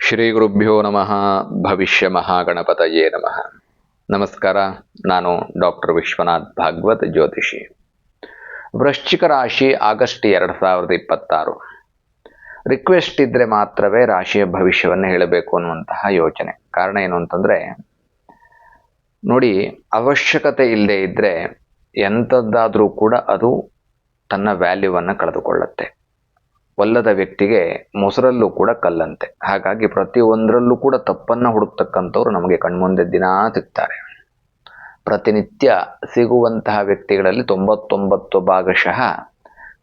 ಶ್ರೀ ಗುರುಭ್ಯೋ ನಮಃ. ಭವಿಷ್ಯ ಮಹಾಗಣಪತಯೇ ನಮಃ. ನಮಸ್ಕಾರ. ನಾನು ಡಾಕ್ಟರ್ ವಿಶ್ವನಾಥ್ ಭಾಗವತ್, ಜ್ಯೋತಿಷಿ. ವೃಶ್ಚಿಕ ರಾಶಿ ಆಗಸ್ಟ್ 2026. ರಿಕ್ವೆಸ್ಟ್ ಇದ್ರೆ ಮಾತ್ರವೇ ರಾಶಿಯ ಭವಿಷ್ಯವನ್ನು ಹೇಳಬೇಕು ಅನ್ನುವಂತಹ ಯೋಚನೆ. ಕಾರಣ ಏನು ಅಂತಂದ್ರೆ, ನೋಡಿ, ಅವಶ್ಯಕತೆ ಇಲ್ಲದೆ ಇದ್ರೆ ಎಂಥದ್ದಾದರೂ ಕೂಡ ಅದು ತನ್ನ ವ್ಯಾಲ್ಯೂವನ್ನು ಕಳೆದುಕೊಳ್ಳುತ್ತೆ. ಒಲ್ಲದ ವ್ಯಕ್ತಿಗೆ ಮೊಸರಲ್ಲೂ ಕೂಡ ಕಲ್ಲಂತೆ. ಹಾಗಾಗಿ ಪ್ರತಿಯೊಂದರಲ್ಲೂ ಕೂಡ ತಪ್ಪನ್ನು ಹುಡುಕ್ತಕ್ಕಂಥವ್ರು ನಮಗೆ ಕಣ್ಮುಂದೆ ದಿನಾ ಸಿಗ್ತಾರೆ. ಪ್ರತಿನಿತ್ಯ ಸಿಗುವಂತಹ ವ್ಯಕ್ತಿಗಳಲ್ಲಿ 99%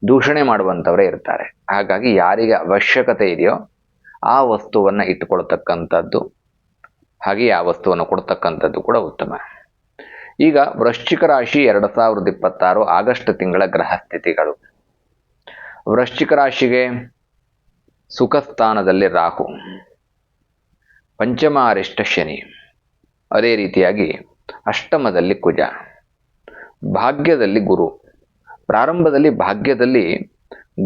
ದೂಷಣೆ ಮಾಡುವಂಥವರೇ ಇರ್ತಾರೆ. ಹಾಗಾಗಿ ಯಾರಿಗೆ ಅವಶ್ಯಕತೆ ಇದೆಯೋ ಆ ವಸ್ತುವನ್ನು ಇಟ್ಟುಕೊಳ್ತಕ್ಕಂಥದ್ದು, ಹಾಗೆ ಆ ವಸ್ತುವನ್ನು ಕೊಡ್ತಕ್ಕಂಥದ್ದು ಕೂಡ ಉತ್ತಮ. ಈಗ ವೃಶ್ಚಿಕ ರಾಶಿ 2026 ಆಗಸ್ಟ್ ತಿಂಗಳ ಗ್ರಹ ಸ್ಥಿತಿಗಳು. ವೃಶ್ಚಿಕ ರಾಶಿಗೆ ಸುಖ ಸ್ಥಾನದಲ್ಲಿ ರಾಹು, ಪಂಚಮ ಅರಿಷ್ಟ ಶನಿ, ಅದೇ ರೀತಿಯಾಗಿ ಅಷ್ಟಮದಲ್ಲಿ ಕುಜ, ಭಾಗ್ಯದಲ್ಲಿ ಗುರು. ಪ್ರಾರಂಭದಲ್ಲಿ ಭಾಗ್ಯದಲ್ಲಿ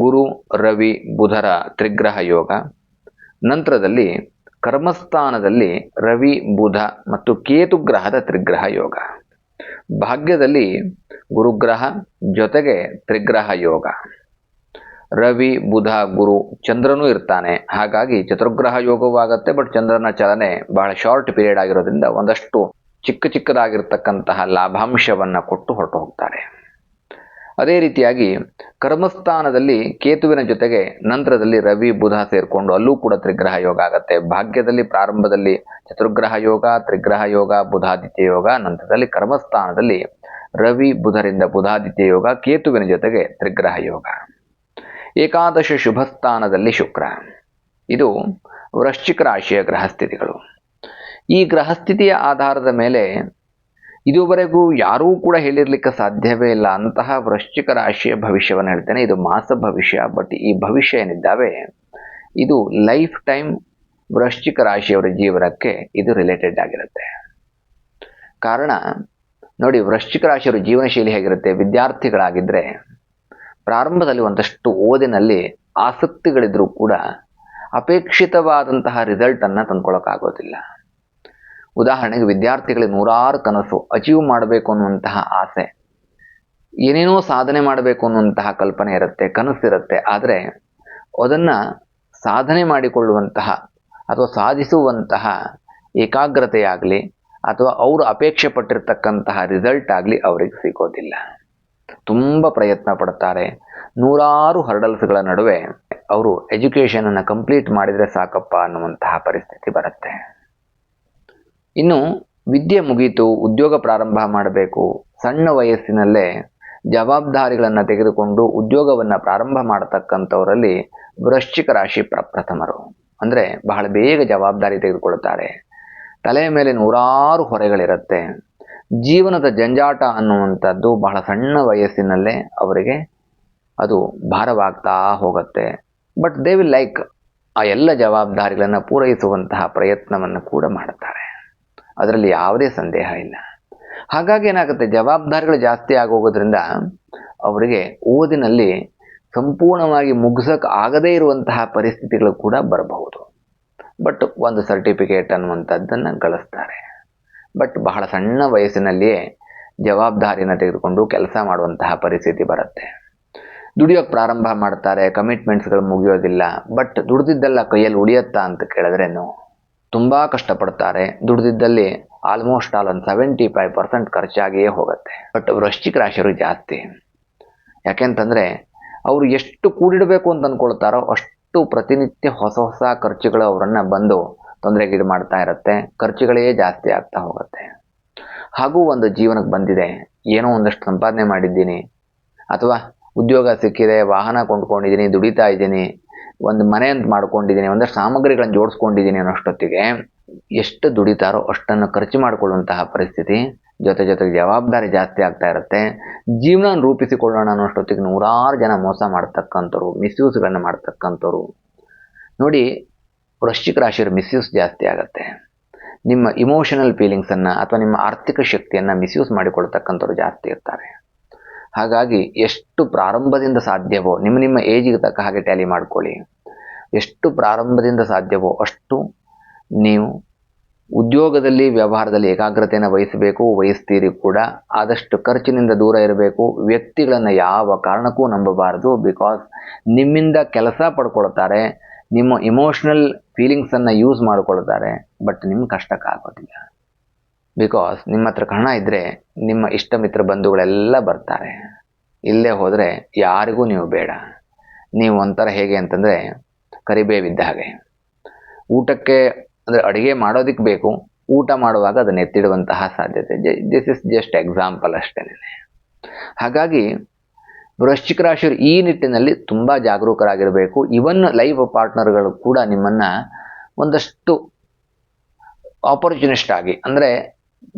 ಗುರು, ರವಿ, ಬುಧರ ತ್ರಿಗ್ರಹ ಯೋಗ. ನಂತರದಲ್ಲಿ ಕರ್ಮಸ್ಥಾನದಲ್ಲಿ ರವಿ, ಬುಧ ಮತ್ತು ಕೇತು ಗ್ರಹದ ತ್ರಿಗ್ರಹ ಯೋಗ. ಭಾಗ್ಯದಲ್ಲಿ ಗುರುಗ್ರಹ ಜೊತೆಗೆ ತ್ರಿಗ್ರಹ ಯೋಗ. ರವಿ, ಬುಧ, ಗುರು, ಚಂದ್ರನೂ ಇರ್ತಾನೆ. ಹಾಗಾಗಿ ಚತುರ್ಗ್ರಹ ಯೋಗವಾಗತ್ತೆ. ಬಟ್ ಚಂದ್ರನ ಚಲನೆ ಬಹಳ ಶಾರ್ಟ್ ಪೀರಿಯಡ್ ಆಗಿರೋದ್ರಿಂದ ಒಂದಷ್ಟು ಚಿಕ್ಕದಾಗಿರ್ತಕ್ಕಂತಹ ಲಾಭಾಂಶವನ್ನು ಕೊಟ್ಟು ಹೊರಟು ಹೋಗ್ತಾರೆ. ಅದೇ ರೀತಿಯಾಗಿ ಕರ್ಮಸ್ಥಾನದಲ್ಲಿ ಕೇತುವಿನ ಜೊತೆಗೆ ನಂತರದಲ್ಲಿ ರವಿ, ಬುಧ ಸೇರಿಕೊಂಡು ಅಲ್ಲೂ ಕೂಡ ತ್ರಿಗ್ರಹ ಯೋಗ ಆಗತ್ತೆ. ಭಾಗ್ಯದಲ್ಲಿ ಪ್ರಾರಂಭದಲ್ಲಿ ಚತುರ್ಗ್ರಹ ಯೋಗ, ತ್ರಿಗ್ರಹ ಯೋಗ, ಬುಧಾದಿತ್ಯ ಯೋಗ. ನಂತರದಲ್ಲಿ ಕರ್ಮಸ್ಥಾನದಲ್ಲಿ ರವಿ, ಬುಧರಿಂದ ಬುಧಾದಿತ್ಯ ಯೋಗ, ಕೇತುವಿನ ಜೊತೆಗೆ ತ್ರಿಗ್ರಹ ಯೋಗ. ಏಕಾದಶ ಶುಭ ಸ್ಥಾನದಲ್ಲಿ ಶುಕ್ರ. ಇದು ವೃಶ್ಚಿಕ ರಾಶಿಯ ಗ್ರಹಸ್ಥಿತಿಗಳು. ಈ ಗ್ರಹಸ್ಥಿತಿಯ ಆಧಾರದ ಮೇಲೆ ಇದುವರೆಗೂ ಯಾರೂ ಕೂಡ ಹೇಳಿರ್ಲಿಕ್ಕೆ ಸಾಧ್ಯವೇ ಇಲ್ಲ ಅಂತಹ ವೃಶ್ಚಿಕ ರಾಶಿಯ ಭವಿಷ್ಯವನ್ನು ಹೇಳ್ತೇನೆ. ಇದು ಮಾಸ ಭವಿಷ್ಯ. ಬಟ್ ಈ ಭವಿಷ್ಯ ಏನಿದ್ದಾವೆ ಇದು ಲೈಫ್ ಟೈಮ್ ವೃಶ್ಚಿಕ ರಾಶಿಯವರ ಜೀವನಕ್ಕೆ ಇದು ರಿಲೇಟೆಡ್ ಆಗಿರುತ್ತೆ. ಕಾರಣ ನೋಡಿ, ವೃಶ್ಚಿಕ ರಾಶಿಯವರ ಜೀವನ ಶೈಲಿ ಹೇಗಿರುತ್ತೆ. ವಿದ್ಯಾರ್ಥಿಗಳಾಗಿದ್ದರೆ ಪ್ರಾರಂಭದಲ್ಲಿ ಒಂದಷ್ಟು ಓದಿನಲ್ಲಿ ಆಸಕ್ತಿಗಳಿದ್ರೂ ಕೂಡ ಅಪೇಕ್ಷಿತವಾದಂತಹ ರಿಸಲ್ಟನ್ನು ತಂದ್ಕೊಳ್ಳೋಕ್ಕಾಗೋದಿಲ್ಲ. ಉದಾಹರಣೆಗೆ ವಿದ್ಯಾರ್ಥಿಗಳಿಗೆ ನೂರಾರು ಕನಸು, ಅಚೀವ್ ಮಾಡಬೇಕು ಅನ್ನುವಂತಹ ಆಸೆ, ಏನೇನೋ ಸಾಧನೆ ಮಾಡಬೇಕು ಅನ್ನುವಂತಹ ಕಲ್ಪನೆ ಇರುತ್ತೆ, ಕನಸಿರುತ್ತೆ. ಆದರೆ ಅದನ್ನು ಸಾಧನೆ ಮಾಡಿಕೊಳ್ಳುವಂತಹ ಅಥವಾ ಸಾಧಿಸುವಂತಹ ಏಕಾಗ್ರತೆಯಾಗಲಿ ಅಥವಾ ಅವರು ಅಪೇಕ್ಷೆ ಪಟ್ಟಿರ್ತಕ್ಕಂತಹ ರಿಸಲ್ಟ್ ಆಗಲಿ ಅವರಿಗೆ ಸಿಗೋದಿಲ್ಲ. ತುಂಬ ಪ್ರಯತ್ನ ಪಡ್ತಾರೆ. ನೂರಾರು ಹರ್ಡಲ್ಸ್ಗಳ ನಡುವೆ ಅವರು ಎಜುಕೇಷನನ್ನು ಕಂಪ್ಲೀಟ್ ಮಾಡಿದರೆ ಸಾಕಪ್ಪ ಅನ್ನುವಂತಹ ಪರಿಸ್ಥಿತಿ ಬರುತ್ತೆ. ಇನ್ನು ವಿದ್ಯೆ ಮುಗೀತು, ಉದ್ಯೋಗ ಪ್ರಾರಂಭ ಮಾಡಬೇಕು, ಸಣ್ಣ ವಯಸ್ಸಿನಲ್ಲೇ ಜವಾಬ್ದಾರಿಗಳನ್ನು ತೆಗೆದುಕೊಂಡು ಉದ್ಯೋಗವನ್ನು ಪ್ರಾರಂಭ ಮಾಡತಕ್ಕಂಥವರಲ್ಲಿ ವೃಶ್ಚಿಕ ರಾಶಿ ಪ್ರಪ್ರಥಮರು. ಅಂದರೆ ಬಹಳ ಬೇಗ ಜವಾಬ್ದಾರಿ ತೆಗೆದುಕೊಳ್ತಾರೆ. ತಲೆಯ ಮೇಲೆ ನೂರಾರು ಹೊರೆಗಳಿರುತ್ತೆ. ಜೀವನದ ಜಂಜಾಟ ಅನ್ನುವಂಥದ್ದು ಬಹಳ ಸಣ್ಣ ವಯಸ್ಸಿನಲ್ಲೇ ಅವರಿಗೆ ಅದು ಭಾರವಾಗ್ತಾ ಹೋಗುತ್ತೆ. ಬಟ್ ದೇ ವಿಲ್ ಲೈಕ್ ಆ ಎಲ್ಲ ಜವಾಬ್ದಾರಿಗಳನ್ನು ಪೂರೈಸುವಂತಹ ಪ್ರಯತ್ನವನ್ನು ಕೂಡ ಮಾಡುತ್ತಾರೆ. ಅದರಲ್ಲಿ ಯಾವುದೇ ಸಂದೇಹ ಇಲ್ಲ. ಹಾಗಾಗಿ ಏನಾಗುತ್ತೆ, ಜವಾಬ್ದಾರಿಗಳು ಜಾಸ್ತಿ ಆಗೋಗೋದ್ರಿಂದ ಅವರಿಗೆ ಓದಿನಲ್ಲಿ ಸಂಪೂರ್ಣವಾಗಿ ಮುಗಿಸೋಕೆ ಆಗದೇ ಇರುವಂತಹ ಪರಿಸ್ಥಿತಿಗಳು ಕೂಡ ಬರಬಹುದು. ಬಟ್ ಒಂದು ಸರ್ಟಿಫಿಕೇಟ್ ಅನ್ನುವಂಥದ್ದನ್ನು ಗಳಿಸ್ತಾರೆ. ಬಟ್ ಬಹಳ ಸಣ್ಣ ವಯಸ್ಸಿನಲ್ಲಿಯೇ ಜವಾಬ್ದಾರಿಯನ್ನು ತೆಗೆದುಕೊಂಡು ಕೆಲಸ ಮಾಡುವಂತಹ ಪರಿಸ್ಥಿತಿ ಬರುತ್ತೆ. ದುಡಿಯೋಕ್ಕೆ ಪ್ರಾರಂಭ ಮಾಡ್ತಾರೆ, ಕಮಿಟ್ಮೆಂಟ್ಸ್ಗಳು ಮುಗಿಯೋದಿಲ್ಲ. ಬಟ್ ದುಡಿದಿದ್ದೆಲ್ಲ ಕೈಯಲ್ಲಿ ಉಳಿಯುತ್ತಾ ಅಂತ ಕೇಳಿದ್ರೆ ತುಂಬ ಕಷ್ಟಪಡ್ತಾರೆ. ದುಡಿದಿದ್ದಲ್ಲಿ ಆಲ್ಮೋಸ್ಟ್ ಆಲ್ ಒಂದು 75% ಖರ್ಚಾಗಿಯೇ ಹೋಗುತ್ತೆ. ಬಟ್ ವೃಶ್ಚಿಕ ರಾಶಿಯವರು ಜಾಸ್ತಿ. ಯಾಕೆಂತಂದರೆ ಅವರು ಎಷ್ಟು ಕೂಡಿಡಬೇಕು ಅಂತ ಅಂದ್ಕೊಳ್ತಾರೋ ಅಷ್ಟು ಪ್ರತಿನಿತ್ಯ ಹೊಸ ಹೊಸ ಖರ್ಚುಗಳು ಅವರನ್ನು ಬಂದು ತೊಂದರೆಗೀಡು ಮಾಡ್ತಾ ಇರುತ್ತೆ. ಖರ್ಚುಗಳೇ ಜಾಸ್ತಿ ಆಗ್ತಾ ಹೋಗುತ್ತೆ. ಹಾಗೂ ಒಂದು ಜೀವನಕ್ಕೆ ಬಂದಿದೆ, ಏನೋ ಒಂದಷ್ಟು ಸಂಪಾದನೆ ಮಾಡಿದ್ದೀನಿ, ಅಥವಾ ಉದ್ಯೋಗ ಸಿಕ್ಕಿದೆ, ವಾಹನ ಕೊಂಡ್ಕೊಂಡಿದ್ದೀನಿ, ದುಡಿತಾ ಇದ್ದೀನಿ, ಒಂದು ಮನೆ ಅಂತ ಮಾಡ್ಕೊಂಡಿದ್ದೀನಿ, ಒಂದಷ್ಟು ಸಾಮಗ್ರಿಗಳನ್ನು ಜೋಡಿಸ್ಕೊಂಡಿದ್ದೀನಿ ಅನ್ನೋಷ್ಟೊತ್ತಿಗೆ ಎಷ್ಟು ದುಡಿತಾರೋ ಅಷ್ಟನ್ನು ಖರ್ಚು ಮಾಡಿಕೊಳ್ಳುವಂತಹ ಪರಿಸ್ಥಿತಿ, ಜೊತೆಗೆ ಜವಾಬ್ದಾರಿ ಜಾಸ್ತಿ ಆಗ್ತಾ ಇರುತ್ತೆ. ಜೀವನ ರೂಪಿಸಿಕೊಳ್ಳೋಣ ಅನ್ನೋಷ್ಟೊತ್ತಿಗೆ ನೂರಾರು ಜನ ಮೋಸ ಮಾಡ್ತಕ್ಕಂಥವ್ರು, ಮಿಸ್ಯೂಸ್ಗಳನ್ನು ಮಾಡ್ತಕ್ಕಂಥವ್ರು. ನೋಡಿ, ವೃಶ್ಚಿಕ ರಾಶಿಯವರು ಮಿಸ್ಯೂಸ್ ಜಾಸ್ತಿ ಆಗುತ್ತೆ. ನಿಮ್ಮ ಇಮೋಷನಲ್ ಫೀಲಿಂಗ್ಸನ್ನು ಅಥವಾ ನಿಮ್ಮ ಆರ್ಥಿಕ ಶಕ್ತಿಯನ್ನು ಮಿಸ್ಯೂಸ್ ಮಾಡಿಕೊಳ್ತಕ್ಕಂಥವ್ರು ಜಾಸ್ತಿ ಇರ್ತಾರೆ. ಹಾಗಾಗಿ ಎಷ್ಟು ಪ್ರಾರಂಭದಿಂದ ಸಾಧ್ಯವೋ ನಿಮ್ಮ ಏಜಿಗೆ ತಕ್ಕ ಹಾಗೆ ಟ್ಯಾಲಿ ಮಾಡ್ಕೊಳ್ಳಿ. ಎಷ್ಟು ಪ್ರಾರಂಭದಿಂದ ಸಾಧ್ಯವೋ ಅಷ್ಟು ನೀವು ಉದ್ಯೋಗದಲ್ಲಿ ವ್ಯವಹಾರದಲ್ಲಿ ಏಕಾಗ್ರತೆಯನ್ನು ವಹಿಸ್ತೀರಿ ಕೂಡ. ಆದಷ್ಟು ಖರ್ಚಿನಿಂದ ದೂರ ಇರಬೇಕು. ವ್ಯಕ್ತಿಗಳನ್ನು ಯಾವ ಕಾರಣಕ್ಕೂ ನಂಬಬಾರದು. ಬಿಕಾಸ್ ನಿಮ್ಮಿಂದ ಕೆಲಸ ಪಡ್ಕೊಳ್ತಾರೆ, ನಿಮ್ಮ ಇಮೋಷ್ನಲ್ ಫೀಲಿಂಗ್ಸನ್ನು ಯೂಸ್ ಮಾಡ್ಕೊಳ್ತಾರೆ, ಬಟ್ ನಿಮ್ಮ ಕಷ್ಟಕ್ಕಾಗೋದಿಲ್ಲ. ಬಿಕಾಸ್ ನಿಮ್ಮ ಹತ್ರ ಹಣ ಇದ್ದರೆ ನಿಮ್ಮ ಇಷ್ಟ ಮಿತ್ರ ಬಂಧುಗಳೆಲ್ಲ ಬರ್ತಾರೆ. ಇಲ್ಲೇ ಹೋದರೆ ಯಾರಿಗೂ ನೀವು ಬೇಡ. ನೀವು ಒಂಥರ ಹೇಗೆ ಅಂತಂದರೆ ಕರಿಬೇವಿದ್ದ ಹಾಗೆ. ಊಟಕ್ಕೆ ಅಂದರೆ ಅಡುಗೆ ಮಾಡೋದಕ್ಕೆ ಬೇಕು, ಊಟ ಮಾಡುವಾಗ ಅದನ್ನು ಎತ್ತಿಡುವಂತಹ ಸಾಧ್ಯತೆ. ದಿಸ್ ಇಸ್ ಜಸ್ಟ್ ಎಕ್ಸಾಂಪಲ್ ಅಷ್ಟೇ. ಹಾಗಾಗಿ ವೃಶ್ಚಿಕ ರಾಶಿಯವರು ಈ ನಿಟ್ಟಿನಲ್ಲಿ ತುಂಬ ಜಾಗರೂಕರಾಗಿರಬೇಕು. ಇವನ್ ಲೈಫ್ ಪಾರ್ಟ್ನರ್ಗಳು ಕೂಡ ನಿಮ್ಮನ್ನು ಒಂದಷ್ಟು ಆಪರ್ಚುನಿಸ್ಟ್ ಆಗಿ, ಅಂದರೆ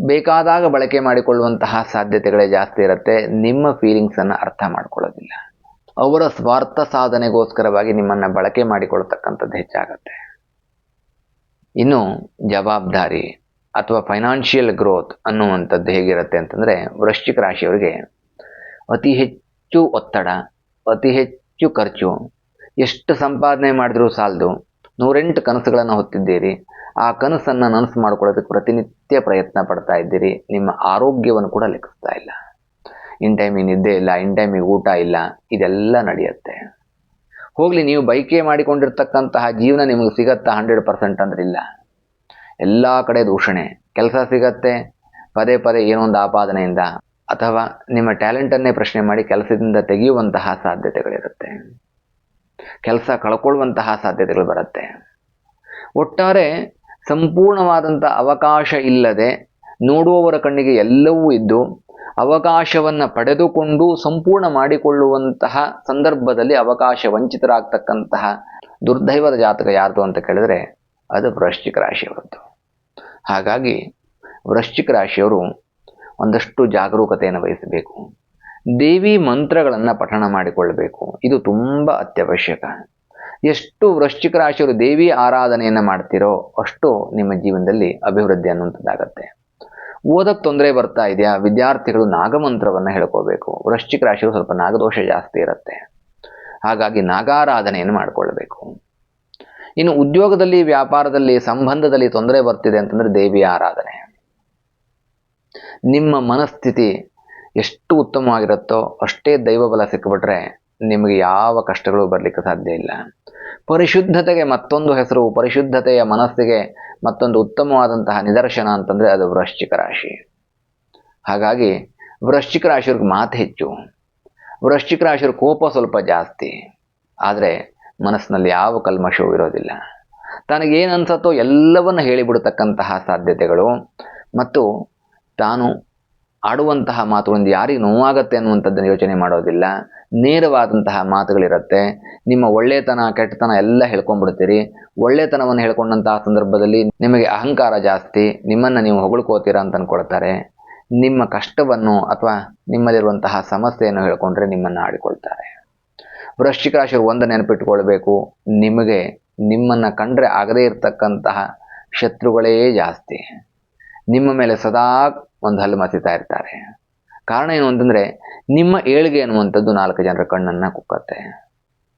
ಬೇಕಾದಾಗ ಬಳಕೆ ಮಾಡಿಕೊಳ್ಳುವಂತಹ ಸಾಧ್ಯತೆಗಳೇ ಜಾಸ್ತಿ ಇರುತ್ತೆ. ನಿಮ್ಮ ಫೀಲಿಂಗ್ಸನ್ನು ಅರ್ಥ ಮಾಡ್ಕೊಳ್ಳೋದಿಲ್ಲ. ಅವರ ಸ್ವಾರ್ಥ ಸಾಧನೆಗೋಸ್ಕರವಾಗಿ ನಿಮ್ಮನ್ನು ಬಳಕೆ ಮಾಡಿಕೊಳ್ತಕ್ಕಂಥದ್ದು ಹೆಚ್ಚಾಗತ್ತೆ. ಇನ್ನು ಜವಾಬ್ದಾರಿ ಅಥವಾ ಫೈನಾನ್ಷಿಯಲ್ ಗ್ರೋತ್ ಅನ್ನುವಂಥದ್ದು ಹೇಗಿರುತ್ತೆ ಅಂತಂದರೆ, ವೃಶ್ಚಿಕ ರಾಶಿಯವರಿಗೆ ಅತಿ ಹೆಚ್ಚು ಒತ್ತಡ, ಅತಿ ಹೆಚ್ಚು ಖರ್ಚು. ಎಷ್ಟು ಸಂಪಾದನೆ ಮಾಡಿದ್ರೂ ಸಾಲದು. 108 ಕನಸುಗಳನ್ನು ಹೊತ್ತಿದ್ದೀರಿ. ಆ ಕನಸನ್ನು ನನಸು ಮಾಡ್ಕೊಳ್ಳೋದಕ್ಕೆ ಪ್ರತಿನಿತ್ಯ ಪ್ರಯತ್ನ ಪಡ್ತಾ ಇದ್ದೀರಿ. ನಿಮ್ಮ ಆರೋಗ್ಯವನ್ನು ಕೂಡ ಲೆಕ್ಕಿಸ್ತಾ ಇಲ್ಲ. ಇನ್ ಟೈಮಿಗೆ ನಿದ್ದೆ ಇಲ್ಲ, ಇನ್ ಟೈಮಿಗೆ ಊಟ ಇಲ್ಲ, ಇದೆಲ್ಲ ನಡೆಯುತ್ತೆ. ಹೋಗಲಿ, ನೀವು ಬೈಕೆ ಮಾಡಿಕೊಂಡಿರ್ತಕ್ಕಂತಹ ಜೀವನ ನಿಮಗೆ ಸಿಗತ್ತಾ 100% ಅಂದ್ರೆ ಇಲ್ಲ. ಎಲ್ಲ ಕಡೆ ದೂಷಣೆ. ಕೆಲಸ ಸಿಗತ್ತೆ, ಪದೇ ಪದೇ ಏನೋ ಒಂದು ಆಪಾದನೆಯಿಂದ ಅಥವಾ ನಿಮ್ಮ ಟ್ಯಾಲೆಂಟನ್ನೇ ಪ್ರಶ್ನೆ ಮಾಡಿ ಕೆಲಸದಿಂದ ತೆಗೆಯುವಂತಹ ಸಾಧ್ಯತೆಗಳಿರುತ್ತೆ. ಕೆಲಸ ಕಳ್ಕೊಳ್ಳುವಂತಹ ಸಾಧ್ಯತೆಗಳು ಬರುತ್ತೆ. ಒಟ್ಟಾರೆ ಸಂಪೂರ್ಣವಾದಂಥ ಅವಕಾಶ ಇಲ್ಲದೆ, ನೋಡುವವರ ಕಣ್ಣಿಗೆ ಎಲ್ಲವೂ ಇದ್ದು ಅವಕಾಶವನ್ನು ಪಡೆದುಕೊಂಡು ಸಂಪೂರ್ಣ ಮಾಡಿಕೊಳ್ಳುವಂತಹ ಸಂದರ್ಭದಲ್ಲಿ ಅವಕಾಶ ವಂಚಿತರಾಗ್ತಕ್ಕಂತಹ ದುರ್ದೈವದ ಜಾತಕ ಯಾರ್ದು ಅಂತ ಕೇಳಿದ್ರೆ ಅದು ವೃಶ್ಚಿಕ ರಾಶಿಯವರದ್ದು. ಹಾಗಾಗಿ ವೃಶ್ಚಿಕ ರಾಶಿಯವರು ಒಂದಷ್ಟು ಜಾಗರೂಕತೆಯನ್ನು ವಹಿಸಬೇಕು. ದೇವಿ ಮಂತ್ರಗಳನ್ನು ಪಠಣ ಮಾಡಿಕೊಳ್ಳಬೇಕು. ಇದು ತುಂಬ ಅತ್ಯವಶ್ಯಕ. ಎಷ್ಟು ವೃಶ್ಚಿಕ ರಾಶಿಯವರು ದೇವಿ ಆರಾಧನೆಯನ್ನು ಮಾಡ್ತಿರೋ ಅಷ್ಟು ನಿಮ್ಮ ಜೀವನದಲ್ಲಿ ಅಭಿವೃದ್ಧಿ ಅನ್ನುವಂಥದ್ದಾಗತ್ತೆ. ಓದಕ್ಕೆ ತೊಂದರೆ ಬರ್ತಾ ಇದೆಯಾ, ವಿದ್ಯಾರ್ಥಿಗಳು ನಾಗಮಂತ್ರವನ್ನು ಹೇಳ್ಕೋಬೇಕು. ವೃಶ್ಚಿಕ ರಾಶಿಯವರು ಸ್ವಲ್ಪ ನಾಗದೋಷ ಜಾಸ್ತಿ ಇರುತ್ತೆ. ಹಾಗಾಗಿ ನಾಗಾರಾಧನೆಯನ್ನು ಮಾಡಿಕೊಳ್ಬೇಕು. ಇನ್ನು ಉದ್ಯೋಗದಲ್ಲಿ, ವ್ಯಾಪಾರದಲ್ಲಿ, ಸಂಬಂಧದಲ್ಲಿ ತೊಂದರೆ ಬರ್ತಿದೆ ಅಂತಂದರೆ ದೇವಿಯ ಆರಾಧನೆ. ನಿಮ್ಮ ಮನಸ್ಥಿತಿ ಎಷ್ಟು ಉತ್ತಮವಾಗಿರುತ್ತೋ ಅಷ್ಟೇ ದೈವಬಲ ಸಿಕ್ಕಿಬಿಟ್ರೆ ನಿಮಗೆ ಯಾವ ಕಷ್ಟಗಳು ಬರಲಿಕ್ಕೆ ಸಾಧ್ಯ ಇಲ್ಲ. ಪರಿಶುದ್ಧತೆಗೆ ಮತ್ತೊಂದು ಹೆಸರು, ಪರಿಶುದ್ಧತೆಯ ಮನಸ್ಸಿಗೆ ಮತ್ತೊಂದು ಉತ್ತಮವಾದಂತಹ ನಿದರ್ಶನ ಅಂತಂದರೆ ಅದು ವೃಶ್ಚಿಕ ರಾಶಿ. ಹಾಗಾಗಿ ವೃಶ್ಚಿಕ ರಾಶಿಯವ್ರಿಗೆ ಮಾತು ಹೆಚ್ಚು, ವೃಶ್ಚಿಕ ರಾಶಿಯವ್ರ ಕೋಪ ಸ್ವಲ್ಪ ಜಾಸ್ತಿ. ಆದರೆ ಮನಸ್ಸಿನಲ್ಲಿ ಯಾವ ಕಲ್ಮಶವೂ ಇರೋದಿಲ್ಲ. ತನಗೇನು ಅನ್ಸತ್ತೋ ಎಲ್ಲವನ್ನು ಹೇಳಿಬಿಡ್ತಕ್ಕಂತಹ ಸಾಧ್ಯತೆಗಳು ಮತ್ತು ತಾನು ಆಡುವಂತಹ ಮಾತುಗಳಿಂದ ಯಾರಿಗೆ ನೋವಾಗತ್ತೆ ಅನ್ನುವಂಥದ್ದನ್ನು ಯೋಚನೆ ಮಾಡೋದಿಲ್ಲ. ನೇರವಾದಂತಹ ಮಾತುಗಳಿರುತ್ತೆ. ನಿಮ್ಮ ಒಳ್ಳೆತನ ಕೆಟ್ಟತನ ಎಲ್ಲ ಹೇಳ್ಕೊಂಡ್ಬಿಡ್ತೀರಿ. ಒಳ್ಳೆತನವನ್ನು ಹೇಳ್ಕೊಂಡಂತಹ ಸಂದರ್ಭದಲ್ಲಿ ನಿಮಗೆ ಅಹಂಕಾರ ಜಾಸ್ತಿ, ನಿಮ್ಮನ್ನು ನೀವು ಹೊಗಳ್ಕೋತೀರಾ ಅಂತ ಅಂದ್ಕೊಳ್ತಾರೆ. ನಿಮ್ಮ ಕಷ್ಟವನ್ನು ಅಥವಾ ನಿಮ್ಮಲ್ಲಿರುವಂತಹ ಸಮಸ್ಯೆಯನ್ನು ಹೇಳ್ಕೊಂಡ್ರೆ ನಿಮ್ಮನ್ನು ಆಡಿಕೊಳ್ತಾರೆ. ವೃಶ್ಚಿಕ ರಾಶಿಯವರು ಒಂದು ನೆನಪಿಟ್ಕೊಳ್ಬೇಕು, ನಿಮ್ಮನ್ನು ಕಂಡ್ರೆ ಆಗದೇ ಇರತಕ್ಕಂತಹ ಶತ್ರುಗಳೇ ಜಾಸ್ತಿ. ನಿಮ್ಮ ಮೇಲೆ ಸದಾ ಒಂದು ಹಲ್ಲು ಮಸಿತಾ ಇರ್ತಾರೆ. ಕಾರಣ ಏನು ಅಂತಂದರೆ ನಿಮ್ಮ ಏಳಿಗೆ ಅನ್ನುವಂಥದ್ದು 4 ಜನರ ಕಣ್ಣನ್ನು ಕುಕ್ಕತ್ತೆ.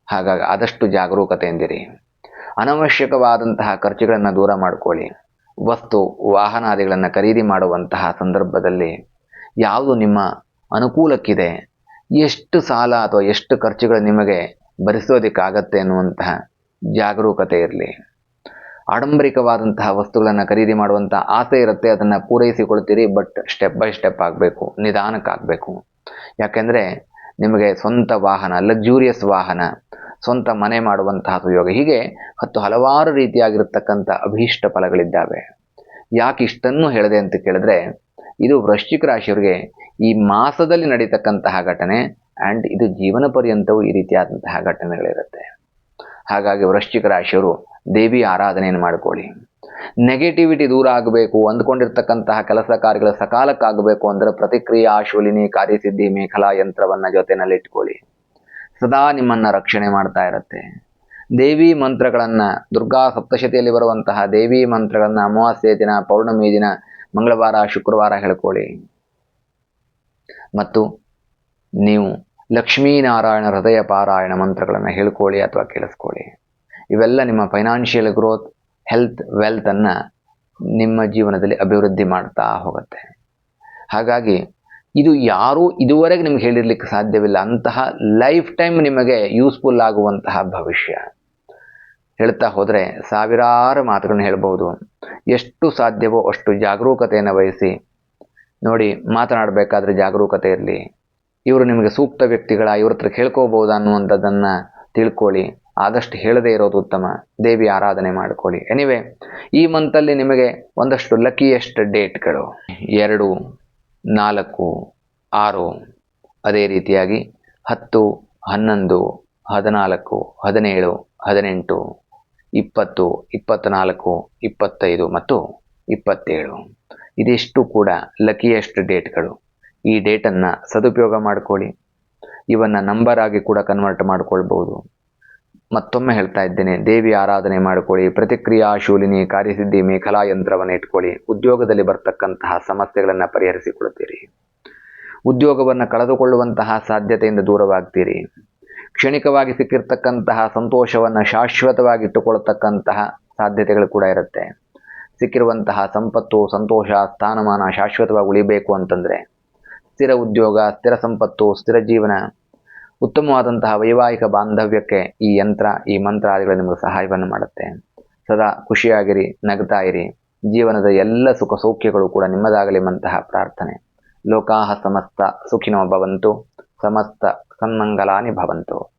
ಹಾಗಾಗಿ ಆದಷ್ಟು ಜಾಗರೂಕತೆಯಿಂದಿರಿ. ಅನವಶ್ಯಕವಾದಂತಹ ಖರ್ಚುಗಳನ್ನು ದೂರ ಮಾಡಿಕೊಳ್ಳಿ. ವಸ್ತು ವಾಹನಾದಿಗಳನ್ನು ಖರೀದಿ ಮಾಡುವಂತಹ ಸಂದರ್ಭದಲ್ಲಿ ಯಾವುದು ನಿಮ್ಮ ಅನುಕೂಲಕ್ಕಿದೆ, ಎಷ್ಟು ಸಾಲ ಅಥವಾ ಎಷ್ಟು ಖರ್ಚುಗಳು ನಿಮಗೆ ಭರಿಸೋದಕ್ಕಾಗತ್ತೆ ಅನ್ನುವಂತಹ ಜಾಗರೂಕತೆ ಇರಲಿ. ಆಡಂಬರಿಕವಾದಂತಹ ವಸ್ತುಗಳನ್ನು ಖರೀದಿ ಮಾಡುವಂಥ ಆಸೆ ಇರುತ್ತೆ, ಅದನ್ನು ಪೂರೈಸಿಕೊಳ್ತೀರಿ. ಬಟ್ ಸ್ಟೆಪ್ ಬೈ ಸ್ಟೆಪ್ ಆಗಬೇಕು, ನಿಧಾನಕ್ಕಾಗಬೇಕು. ಯಾಕೆಂದರೆ ನಿಮಗೆ ಸ್ವಂತ ವಾಹನ, ಲಕ್ಸುರಿಯಸ್ ವಾಹನ, ಸ್ವಂತ ಮನೆ ಮಾಡುವಂತಹ ಸುಯೋಗ, ಹೀಗೆ ಹಲವಾರು ರೀತಿಯಾಗಿರ್ತಕ್ಕಂಥ ಅಭೀಷ್ಟ ಫಲಗಳಿದ್ದಾವೆ. ಯಾಕೆ ಇಷ್ಟನ್ನು ಹೇಳಿದೆ ಅಂತ ಕೇಳಿದ್ರೆ, ಇದು ವೃಶ್ಚಿಕ ರಾಶಿಯವರಿಗೆ ಈ ಮಾಸದಲ್ಲಿ ನಡೀತಕ್ಕಂತಹ ಘಟನೆ ಆ್ಯಂಡ್ ಇದು ಜೀವನ ಪರ್ಯಂತವೂ ಈ ರೀತಿಯಾದಂತಹ ಘಟನೆಗಳಿರುತ್ತೆ. ಹಾಗಾಗಿ ವೃಶ್ಚಿಕ ರಾಶಿಯವರು ದೇವಿ ಆರಾಧನೆಯನ್ನು ಮಾಡಿಕೊಳ್ಳಿ. ನೆಗೆಟಿವಿಟಿ ದೂರ ಆಗಬೇಕು, ಅಂದ್ಕೊಂಡಿರ್ತಕ್ಕಂತಹ ಕೆಲಸ ಕಾರ್ಯಗಳು ಸಕಾಲಕ್ಕಾಗಬೇಕು ಅಂದರೆ ಪ್ರತಿಕ್ರಿಯಾಶೂಲಿನಿ ಕಾರ್ಯಸಿದ್ಧಿ ಮೇಖಲಾ ಯಂತ್ರವನ್ನು ಜೊತೆಯಲ್ಲಿಟ್ಕೊಳ್ಳಿ. ಸದಾ ನಿಮ್ಮನ್ನು ರಕ್ಷಣೆ ಮಾಡ್ತಾ ಇರುತ್ತೆ. ದೇವಿ ಮಂತ್ರಗಳನ್ನು, ದುರ್ಗಾ ಸಪ್ತಶತಿಯಲ್ಲಿ ಬರುವಂತಹ ದೇವಿ ಮಂತ್ರಗಳನ್ನು ಅಮಾವಾಸ್ಯೆ ದಿನ, ಪೌರ್ಣಮಿ ದಿನ, ಮಂಗಳವಾರ, ಶುಕ್ರವಾರ ಹೇಳ್ಕೊಳ್ಳಿ. ಮತ್ತು ನೀವು ಲಕ್ಷ್ಮೀನಾರಾಯಣ ಹೃದಯ ಪಾರಾಯಣ ಮಂತ್ರಗಳನ್ನು ಹೇಳ್ಕೊಳ್ಳಿ ಅಥವಾ ಕೇಳಿಸ್ಕೊಳ್ಳಿ. ಇವೆಲ್ಲ ನಿಮ್ಮ ಫೈನಾನ್ಷಿಯಲ್ ಗ್ರೋತ್, ಹೆಲ್ತ್, ವೆಲ್ತನ್ನು ನಿಮ್ಮ ಜೀವನದಲ್ಲಿ ಅಭಿವೃದ್ಧಿ ಮಾಡ್ತಾ ಹೋಗುತ್ತೆ. ಹಾಗಾಗಿ ಇದು ಯಾರೂ ಇದುವರೆಗೆ ನಿಮ್ಗೆ ಹೇಳಿರ್ಲಿಕ್ಕೆ ಸಾಧ್ಯವಿಲ್ಲ ಅಂತಹ ಲೈಫ್ ಟೈಮ್ ನಿಮಗೆ ಯೂಸ್ಫುಲ್ ಆಗುವಂತಹ ಭವಿಷ್ಯ. ಹೇಳ್ತಾ ಹೋದರೆ ಸಾವಿರಾರು ಮಾತುಗಳನ್ನ ಹೇಳ್ಬೋದು. ಎಷ್ಟು ಸಾಧ್ಯವೋ ಅಷ್ಟು ಜಾಗರೂಕತೆಯನ್ನು ವಹಿಸಿ ನೋಡಿ. ಮಾತನಾಡಬೇಕಾದ್ರೆ ಜಾಗರೂಕತೆ ಇರಲಿ. ಇವರು ನಿಮಗೆ ಸೂಕ್ತ ವ್ಯಕ್ತಿಗಳ, ಇವ್ರ ಹತ್ರ ಕೇಳ್ಕೋಬಹುದಾ ಅನ್ನುವಂಥದ್ದನ್ನು ತಿಳ್ಕೊಳ್ಳಿ. ಆದಷ್ಟು ಹೇಳದೇ ಇರೋದು ಉತ್ತಮ. ದೇವಿ ಆರಾಧನೆ ಮಾಡ್ಕೊಳ್ಳಿ. ಎನಿವೆ, ಈ ಮಂತಲ್ಲಿ ನಿಮಗೆ ಒಂದಷ್ಟು ಲಕ್ಕಿಯೆಸ್ಟ್ ಡೇಟ್ಗಳು 2, 4, 6, ಅದೇ ರೀತಿಯಾಗಿ 10, 11, 14, 17, 18, 20, 24, 25 ಮತ್ತು 27. ಇದಿಷ್ಟು ಕೂಡ ಲಕ್ಕಿಯೆಸ್ಟ್ ಡೇಟ್ಗಳು. ಈ ಡೇಟನ್ನು ಸದುಪಯೋಗ ಮಾಡಿಕೊಳ್ಳಿ. ಇವನ್ನು ನಂಬರ್ ಆಗಿ ಕೂಡ ಕನ್ವರ್ಟ್ ಮಾಡ್ಕೊಳ್ಬೋದು. ಮತ್ತೊಮ್ಮೆ ಹೇಳ್ತಾ ಇದ್ದೇನೆ, ದೇವಿ ಆರಾಧನೆ ಮಾಡಿಕೊಳ್ಳಿ. ಪ್ರತಿಕ್ರಿಯಾಶೂಲಿನಿ ಕಾರ್ಯಸಿದ್ಧಿ ಮೇಖಲಾ ಯಂತ್ರವನ್ನು ಇಟ್ಕೊಳ್ಳಿ. ಉದ್ಯೋಗದಲ್ಲಿ ಬರ್ತಕ್ಕಂತಹ ಸಮಸ್ಯೆಗಳನ್ನು ಪರಿಹರಿಸಿಕೊಳ್ತೀರಿ. ಉದ್ಯೋಗವನ್ನು ಕಳೆದುಕೊಳ್ಳುವಂತಹ ಸಾಧ್ಯತೆಯಿಂದ ದೂರವಾಗ್ತೀರಿ. ಕ್ಷಣಿಕವಾಗಿ ಸಿಕ್ಕಿರ್ತಕ್ಕಂತಹ ಸಂತೋಷವನ್ನು ಶಾಶ್ವತವಾಗಿ ಇಟ್ಟುಕೊಳ್ಳತಕ್ಕಂತಹ ಸಾಧ್ಯತೆಗಳು ಕೂಡ ಇರುತ್ತೆ. ಸಿಕ್ಕಿರುವಂತಹ ಸಂಪತ್ತು, ಸಂತೋಷ, ಸ್ಥಾನಮಾನ ಶಾಶ್ವತವಾಗಿ ಉಳಿಬೇಕು ಅಂತಂದರೆ ಸ್ಥಿರ ಉದ್ಯೋಗ, ಸ್ಥಿರ ಸಂಪತ್ತು, ಸ್ಥಿರ ಜೀವನ, ಉತ್ತಮವಾದಂತಹ ವೈವಾಹಿಕ ಬಾಂಧವ್ಯಕ್ಕೆ ಈ ಯಂತ್ರ, ಈ ಮಂತ್ರಾದಿಗಳು ನಿಮಗೆ ಸಹಾಯವನ್ನು ಮಾಡುತ್ತೆ. ಸದಾ ಖುಷಿಯಾಗಿರಿ, ನಗ್ತಾ ಇರಿ. ಜೀವನದ ಎಲ್ಲ ಸುಖ ಸೌಖ್ಯಗಳು ಕೂಡ ನಿಮ್ಮದಾಗಲಿರುವಂತಹ ಪ್ರಾರ್ಥನೆ. ಲೋಕಾಹ ಸಮಸ್ತ ಸುಖಿನೋ ಭವಂತು, ಸಮಸ್ತ ಸನ್ಮಂಗಲಾನಿ ಭವಂತು.